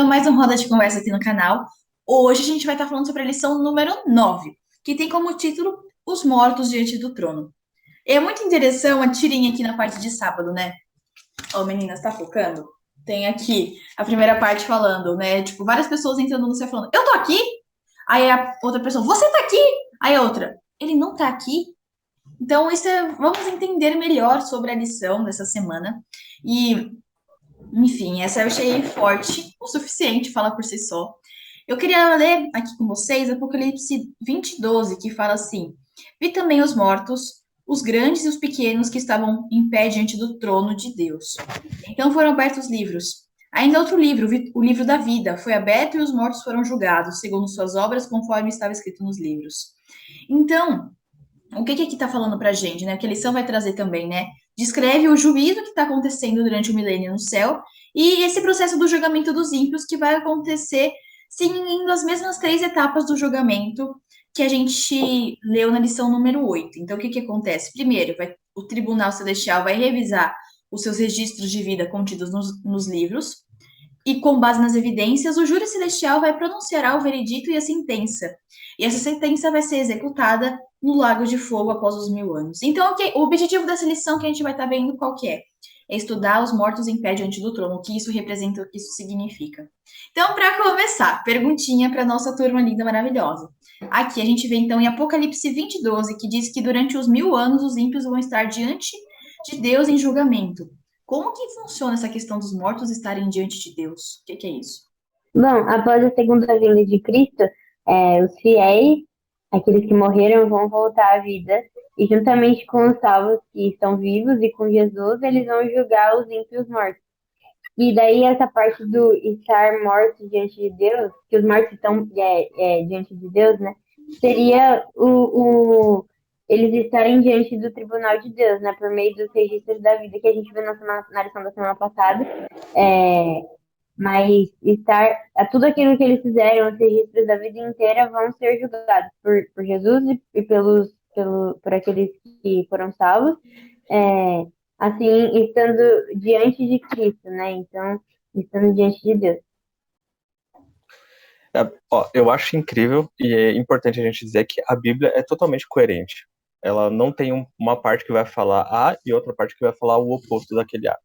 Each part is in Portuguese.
mais um Roda de Conversa aqui no canal. Hoje a gente vai estar falando sobre a lição número 9, que tem como título Os Mortos Diante do Trono. É muito interessante a tirinha aqui na parte de sábado, né? Ó, meninas, tá focando? Tem aqui a primeira parte falando, né? Tipo, várias pessoas entrando no céu falando, eu tô aqui? Aí a outra pessoa, você tá aqui? Aí a outra, ele não tá aqui? Então, vamos entender melhor sobre a lição dessa semana. E enfim, essa eu achei forte o suficiente, fala por si só. Eu queria ler aqui com vocês Apocalipse 20:12, que fala assim: Vi também os mortos, os grandes e os pequenos que estavam em pé diante do trono de Deus. Então foram abertos os livros. Ainda outro livro, o livro da vida, foi aberto e os mortos foram julgados, segundo suas obras, conforme estava escrito nos livros. Então, o que aqui está falando para a gente, né? O que a lição vai trazer também, né? Descreve o juízo que está acontecendo durante o milênio no céu e esse processo do julgamento dos ímpios que vai acontecer seguindo as mesmas três etapas do julgamento que a gente leu na lição número 8. Então, o que acontece? Primeiro, o Tribunal Celestial vai revisar os seus registros de vida contidos nos livros, e, com base nas evidências, o júri celestial vai pronunciar o veredito e a sentença. E essa sentença vai ser executada no Lago de Fogo após os 1000 anos. Então, o objetivo dessa lição que a gente vai estar vendo qual que é? É estudar os mortos em pé diante do trono, o que isso representa, o que isso significa. Então, para começar, perguntinha para nossa turma linda, maravilhosa. Aqui a gente vê então em Apocalipse 20:12, que diz que durante os 1000 anos os ímpios vão estar diante de Deus em julgamento. Como que funciona essa questão dos mortos estarem diante de Deus? O que é isso? Bom, após a segunda vinda de Cristo, os fiéis, aqueles que morreram, vão voltar à vida, e juntamente com os salvos que estão vivos e com Jesus, eles vão julgar os ímpios mortos. E daí essa parte do estar morto diante de Deus, que os mortos estão diante de Deus, né? Seria eles estarem diante do tribunal de Deus, né? Por meio dos registros da vida que a gente viu na lição da semana passada. É, mas tudo aquilo que eles fizeram, os registros da vida inteira, vão ser julgados por Jesus e por aqueles que foram salvos, é, assim, estando diante de Cristo, né? Então, estando diante de Deus. Eu acho incrível e é importante a gente dizer que a Bíblia é totalmente coerente. Ela não tem uma parte que vai falar A e outra parte que vai falar o oposto daquele A.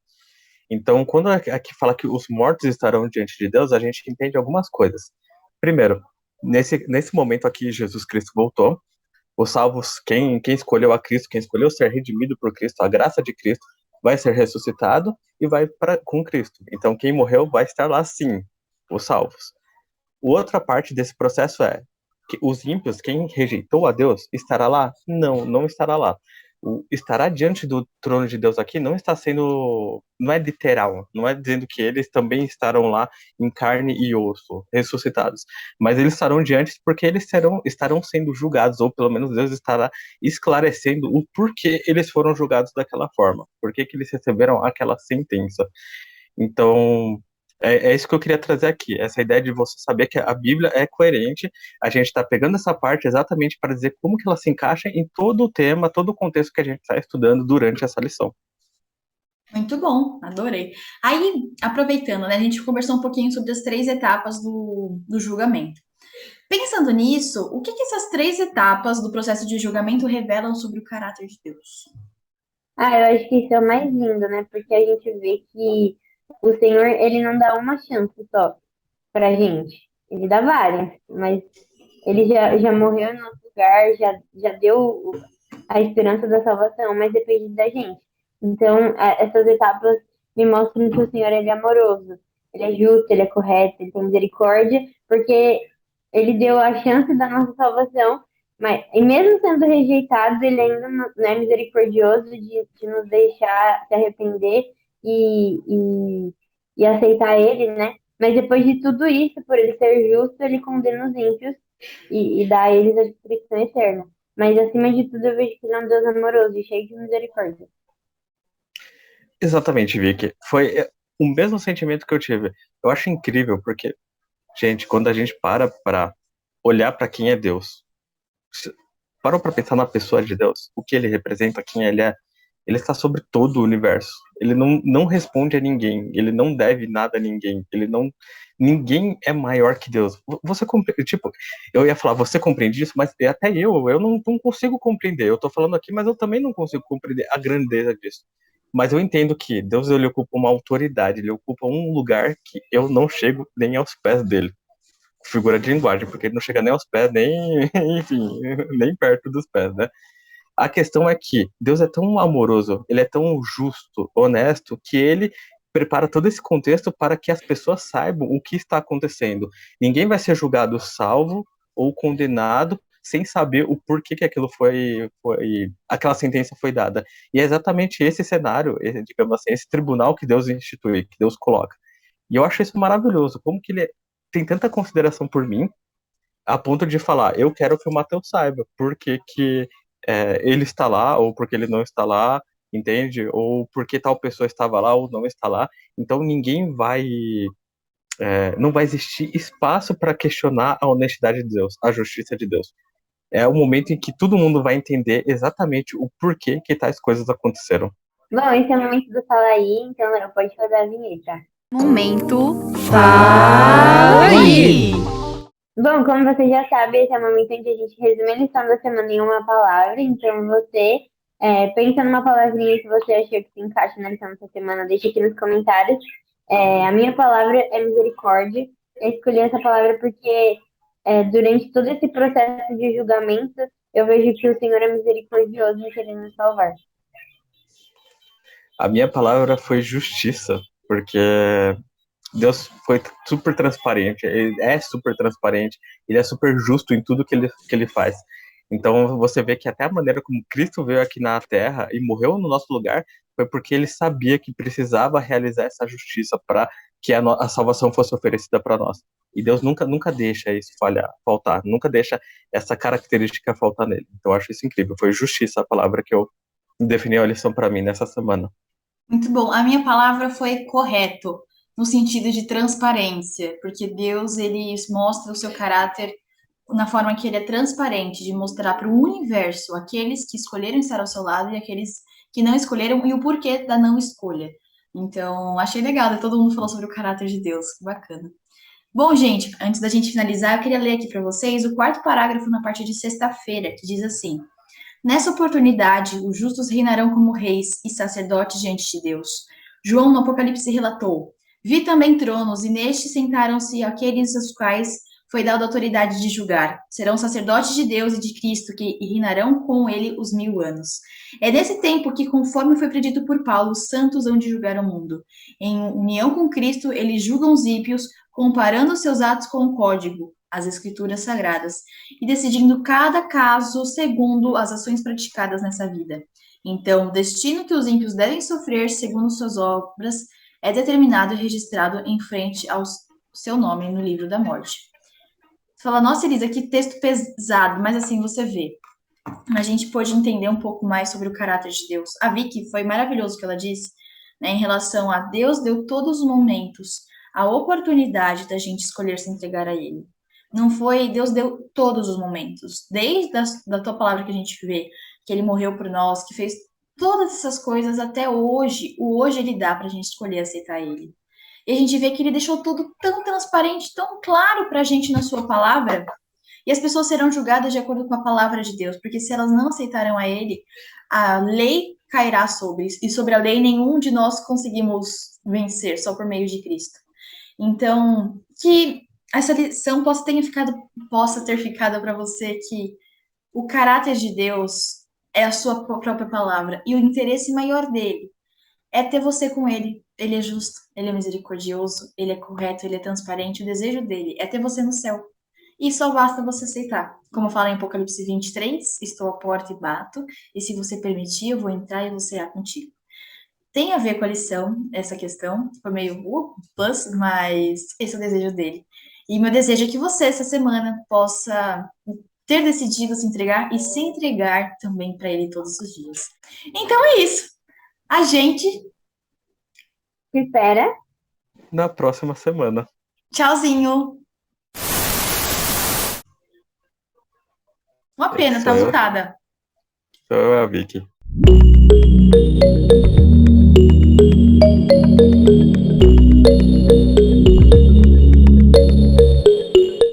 Então, quando aqui fala que os mortos estarão diante de Deus, a gente entende algumas coisas. Primeiro, nesse momento aqui, Jesus Cristo voltou. Os salvos, quem escolheu a Cristo, quem escolheu ser redimido por Cristo, a graça de Cristo, vai ser ressuscitado e vai com Cristo. Então, quem morreu vai estar lá sim, os salvos. Outra parte desse processo é que os ímpios, quem rejeitou a Deus, estará lá? Não, não estará lá. O estará diante do trono de Deus aqui não está sendo, não é literal, não é dizendo que eles também estarão lá em carne e osso, ressuscitados, mas eles estarão diante porque eles estarão sendo julgados, ou pelo menos Deus estará esclarecendo o porquê eles foram julgados daquela forma, por que eles receberam aquela sentença. Então, é isso que eu queria trazer aqui, essa ideia de você saber que a Bíblia é coerente, a gente está pegando essa parte exatamente para dizer como que ela se encaixa em todo o tema, todo o contexto que a gente está estudando durante essa lição. Muito bom, adorei. Aí, aproveitando, né, a gente conversou um pouquinho sobre as três etapas do julgamento. Pensando nisso, o que essas três etapas do processo de julgamento revelam sobre o caráter de Deus? Eu acho que isso é o mais lindo, né? Porque a gente vê que o Senhor, ele não dá uma chance só pra gente. Ele dá várias, mas ele já morreu em nosso lugar, já deu a esperança da salvação, mas depende da gente. Então, essas etapas me mostram que o Senhor ele é amoroso, ele é justo, ele é correto, ele tem misericórdia, porque ele deu a chance da nossa salvação, mas e mesmo sendo rejeitado, ele ainda não é misericordioso de nos deixar se arrepender e, e, e aceitar ele, né? Mas depois de tudo isso, por ele ser justo, ele condena os ímpios e dá a eles a destruição eterna. Mas acima de tudo, eu vejo que ele é um Deus amoroso e cheio de misericórdia. Exatamente, Vicky. Foi o mesmo sentimento que eu tive. Eu acho incrível, porque, gente, quando a gente para olhar para quem é Deus, parou para pensar na pessoa de Deus, o que ele representa, quem ele é. Ele está sobre todo o universo. Ele não responde a ninguém. Ele não deve nada a ninguém. Ninguém é maior que Deus. Você compreende? Tipo, eu ia falar, você compreende isso, mas até eu não consigo compreender. Eu tô falando aqui, mas eu também não consigo compreender a grandeza disso. Mas eu entendo que Deus, ele ocupa uma autoridade, ele ocupa um lugar que eu não chego nem aos pés dele. Figura de linguagem, porque ele não chega nem aos pés, nem, enfim, nem perto dos pés, né? A questão é que Deus é tão amoroso, ele é tão justo, honesto, que ele prepara todo esse contexto para que as pessoas saibam o que está acontecendo. Ninguém vai ser julgado salvo ou condenado sem saber o porquê que aquela sentença foi dada. E é exatamente esse cenário, digamos assim, esse tribunal que Deus institui, que Deus coloca. E eu acho isso maravilhoso, como que ele tem tanta consideração por mim, a ponto de falar, eu quero que o Mateus saiba, porque que ele está lá, ou porque ele não está lá, entende? Ou porque tal pessoa estava lá ou não está lá. Então não vai existir espaço para questionar a honestidade de Deus, a justiça de Deus. É o momento em que todo mundo vai entender exatamente o porquê que tais coisas aconteceram. Bom, esse é o momento do Fala Aí, então Léo, pode fazer a vinheta. Momento Fala Aí! Bom, como você já sabe, esse é o momento em que a gente resume a lição da semana em uma palavra. Então, você pensa numa palavrinha que você achou que se encaixa na lição dessa semana, deixa aqui nos comentários. A minha palavra é misericórdia. Eu escolhi essa palavra porque durante todo esse processo de julgamento, eu vejo que o Senhor é misericordioso em querer nos salvar. A minha palavra foi justiça, porque Deus foi super transparente, ele é super transparente, ele é super justo em tudo que ele faz. Então você vê que até a maneira como Cristo veio aqui na Terra e morreu no nosso lugar foi porque ele sabia que precisava realizar essa justiça para que a salvação fosse oferecida para nós. E Deus nunca deixa isso faltar, nunca deixa essa característica faltar nele. Então eu acho isso incrível. Foi justiça a palavra que eu defini a lição para mim nessa semana. Muito bom. A minha palavra foi correto, no sentido de transparência, porque Deus, ele mostra o seu caráter na forma que ele é transparente, de mostrar para o universo aqueles que escolheram estar ao seu lado e aqueles que não escolheram e o porquê da não escolha. Então, achei legal, né? Todo mundo falou sobre o caráter de Deus, que bacana. Bom, gente, antes da gente finalizar, eu queria ler aqui para vocês o quarto parágrafo na parte de sexta-feira, que diz assim: Nessa oportunidade, os justos reinarão como reis e sacerdotes diante de Deus. João, no Apocalipse, relatou: Vi também tronos, e nestes sentaram-se aqueles aos quais foi dada a autoridade de julgar. Serão sacerdotes de Deus e de Cristo, que reinarão com ele os 1000 anos. É nesse tempo que, conforme foi predito por Paulo, os santos hão de julgar o mundo. Em união com Cristo, eles julgam os ímpios, comparando seus atos com o código, as escrituras sagradas, e decidindo cada caso segundo as ações praticadas nessa vida. Então, o destino que os ímpios devem sofrer segundo suas obras é determinado e registrado em frente ao seu nome no livro da morte. Você fala, nossa, Elisa, que texto pesado, mas assim você vê. A gente pôde entender um pouco mais sobre o caráter de Deus. A Vicky, foi maravilhoso o que ela disse, né, em relação a Deus deu todos os momentos a oportunidade da gente escolher se entregar a Ele. Não foi, Deus deu todos os momentos, desde da tua palavra que a gente vê, que Ele morreu por nós, que fez todas essas coisas até hoje. O hoje Ele dá para a gente escolher aceitar Ele. E a gente vê que Ele deixou tudo tão transparente, tão claro para a gente na sua palavra. E as pessoas serão julgadas de acordo com a palavra de Deus, porque se elas não aceitarão a Ele, a lei cairá sobre isso. E sobre a lei nenhum de nós conseguimos vencer, só por meio de Cristo. Então, que essa lição possa ter ficado para você que o caráter de Deus é a sua própria palavra e o interesse maior dele é ter você com ele. Ele é justo, ele é misericordioso, ele é correto, ele é transparente. O desejo dele é ter você no céu. E só basta você aceitar. Como fala em Apocalipse 23, estou à porta e bato, e se você permitir, eu vou entrar e vou cear contigo. Tem a ver com a lição, essa questão, foi meio plus, mas esse é o desejo dele. E meu desejo é que você, essa semana, possa ter decidido se entregar e se entregar também para ele todos os dias. Então é isso. A gente Se espera na próxima semana. Tchauzinho. Uma pena, tá mutada. Sou a Vicky.